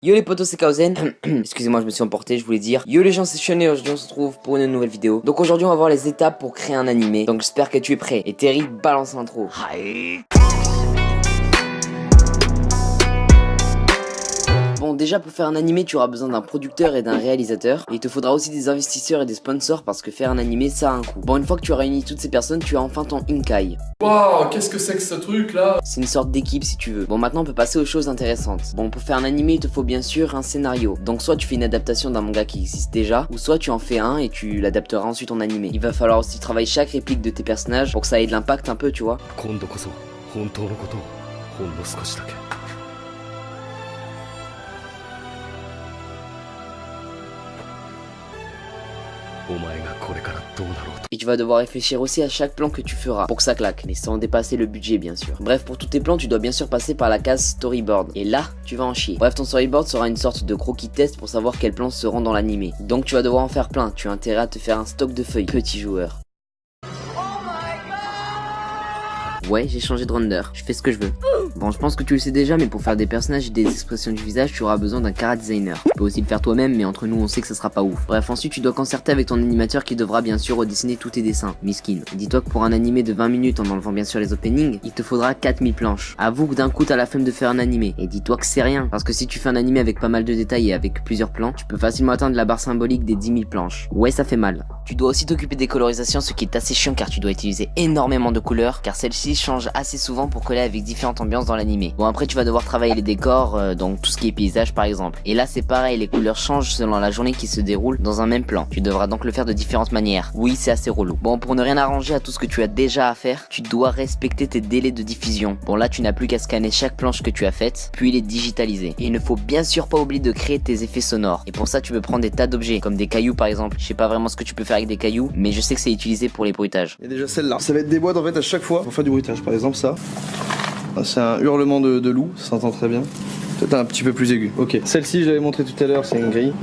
Yo les potos, c'est Kaozen. Excusez-moi, je me suis emporté, je voulais dire. Yo les gens, c'est Shane, aujourd'hui on se retrouve pour une nouvelle vidéo. Donc aujourd'hui on va voir les étapes pour créer un animé. Donc j'espère que tu es prêt. Et Terry, balance l'intro. Bon, déjà pour faire un animé tu auras besoin d'un producteur et d'un réalisateur. Et il te faudra aussi des investisseurs et des sponsors parce que faire un animé ça a un coût. Bon, une fois que tu as réuni toutes ces personnes, tu as enfin ton Inkai. Waouh, qu'est-ce que c'est que ce truc là? C'est une sorte d'équipe si tu veux. Bon, maintenant on peut passer aux choses intéressantes. Bon, pour faire un animé il te faut bien sûr un scénario. Donc soit tu fais une adaptation d'un manga qui existe déjà, ou soit tu en fais un et tu l'adapteras ensuite en animé. Il va falloir aussi travailler chaque réplique de tes personnages pour que ça ait de l'impact un peu, tu vois. Et tu vas devoir réfléchir aussi à chaque plan que tu feras pour que ça claque, mais sans dépasser le budget bien sûr. Bref, pour tous tes plans, tu dois bien sûr passer par la case storyboard. Et là, tu vas en chier. Bref, ton storyboard sera une sorte de croquis test pour savoir quels plans seront dans l'animé. Donc tu vas devoir en faire plein, tu as intérêt à te faire un stock de feuilles, petit joueur. Ouais, j'ai changé de render, je fais ce que je veux. Bon, je pense que tu le sais déjà, mais pour faire des personnages et des expressions du visage, tu auras besoin d'un chara designer. Tu peux aussi le faire toi-même, mais entre nous, on sait que ça sera pas ouf. Bref, ensuite, tu dois concerter avec ton animateur qui devra bien sûr redessiner tous tes dessins. Miskin. Dis-toi que pour un animé de 20 minutes, en enlevant bien sûr les openings, il te faudra 4000 planches. Avoue que d'un coup, t'as la flemme de faire un animé. Et dis-toi que c'est rien, parce que si tu fais un animé avec pas mal de détails et avec plusieurs plans, tu peux facilement atteindre la barre symbolique des 10 000 planches. Ouais, ça fait mal. Tu dois aussi t'occuper des colorisations, ce qui est assez chiant car tu dois utiliser énormément de couleurs, car celles-ci changent assez souvent pour coller avec différentes ambiances dans l'animé. Bon, après tu vas devoir travailler les décors, donc tout ce qui est paysage par exemple. Et là c'est pareil, les couleurs changent selon la journée qui se déroule dans un même plan. Tu devras donc le faire de différentes manières. Oui, c'est assez relou. Bon, pour ne rien arranger à tout ce que tu as déjà à faire, tu dois respecter tes délais de diffusion. Bon, là tu n'as plus qu'à scanner chaque planche que tu as faite, puis les digitaliser. Et il ne faut bien sûr pas oublier de créer tes effets sonores. Et pour ça tu peux prendre des tas d'objets, comme des cailloux par exemple. Je sais pas vraiment ce que tu peux faire avec des cailloux, mais je sais que c'est utilisé pour les bruitages. Il y a déjà celle-là. Ça va être des boîtes en fait à chaque fois pour faire du bruitage. Par exemple ça. C'est un hurlement de loup, ça s'entend très bien. Peut-être un petit peu plus aigu. Ok. Celle-ci, je l'avais montré tout à l'heure, c'est une grille.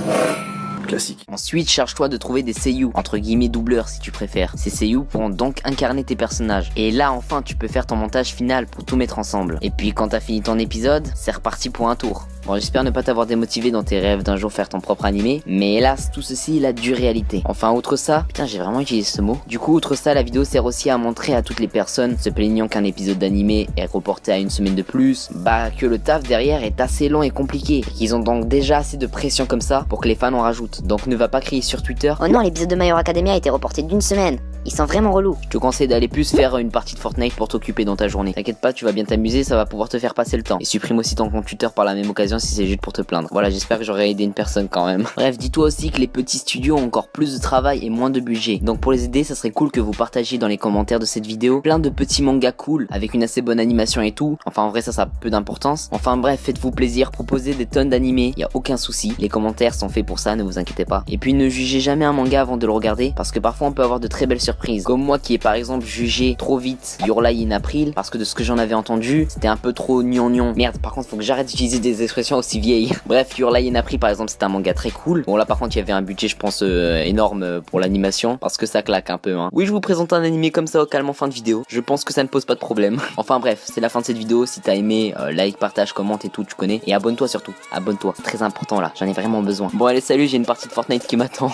Classique. Ensuite, charge-toi de trouver des seiyuu, entre guillemets doubleurs si tu préfères. Ces seiyuu pourront donc incarner tes personnages. Et là, enfin, tu peux faire ton montage final pour tout mettre ensemble. Et puis, quand t'as fini ton épisode, c'est reparti pour un tour. Bon, j'espère ne pas t'avoir démotivé dans tes rêves d'un jour faire ton propre animé, mais hélas, tout ceci il a dure réalité. Enfin, outre ça, putain, j'ai vraiment utilisé ce mot. Du coup, outre ça, la vidéo sert aussi à montrer à toutes les personnes se plaignant qu'un épisode d'animé est reporté à une semaine de plus, bah que le taf derrière est assez long et compliqué, et qu'ils ont donc déjà assez de pression comme ça pour que les fans en rajoutent. Donc ne va pas crier sur Twitter: oh non, l'épisode de My Hero Academia a été reporté d'une semaine. Ils sont vraiment relous. Je te conseille d'aller plus faire une partie de Fortnite pour t'occuper dans ta journée. T'inquiète pas, tu vas bien t'amuser, ça va pouvoir te faire passer le temps. Et supprime aussi ton compte Twitter par la même occasion si c'est juste pour te plaindre. Voilà, j'espère que j'aurai aidé une personne quand même. Bref, dis-toi aussi que les petits studios ont encore plus de travail et moins de budget. Donc pour les aider, ça serait cool que vous partagiez dans les commentaires de cette vidéo plein de petits mangas cool avec une assez bonne animation et tout. Enfin en vrai ça a peu d'importance. Enfin bref, faites-vous plaisir, proposez des tonnes d'animés, y a aucun souci. Les commentaires sont faits pour ça, ne vous inquiétez pas. Et puis ne jugez jamais un manga avant de le regarder parce que parfois on peut avoir de très belles surprises. Comme moi qui ai par exemple jugé trop vite Your Lie in April parce que de ce que j'en avais entendu, c'était un peu trop gnangnan. Merde, par contre faut que j'arrête d'utiliser des expressions aussi vieilles. Bref, Your Lie in April par exemple, c'était un manga très cool. Bon là par contre il y avait un budget je pense énorme pour l'animation parce que ça claque un peu hein. Oui, je vous présente un animé comme ça au calme en fin de vidéo. Je pense que ça ne pose pas de problème. Enfin bref, c'est la fin de cette vidéo. Si t'as aimé, like, partage, commente et tout, tu connais. Et abonne-toi surtout. Abonne-toi, c'est très important là, j'en ai vraiment besoin. Bon allez, salut, j'ai une partie de Fortnite qui m'attend.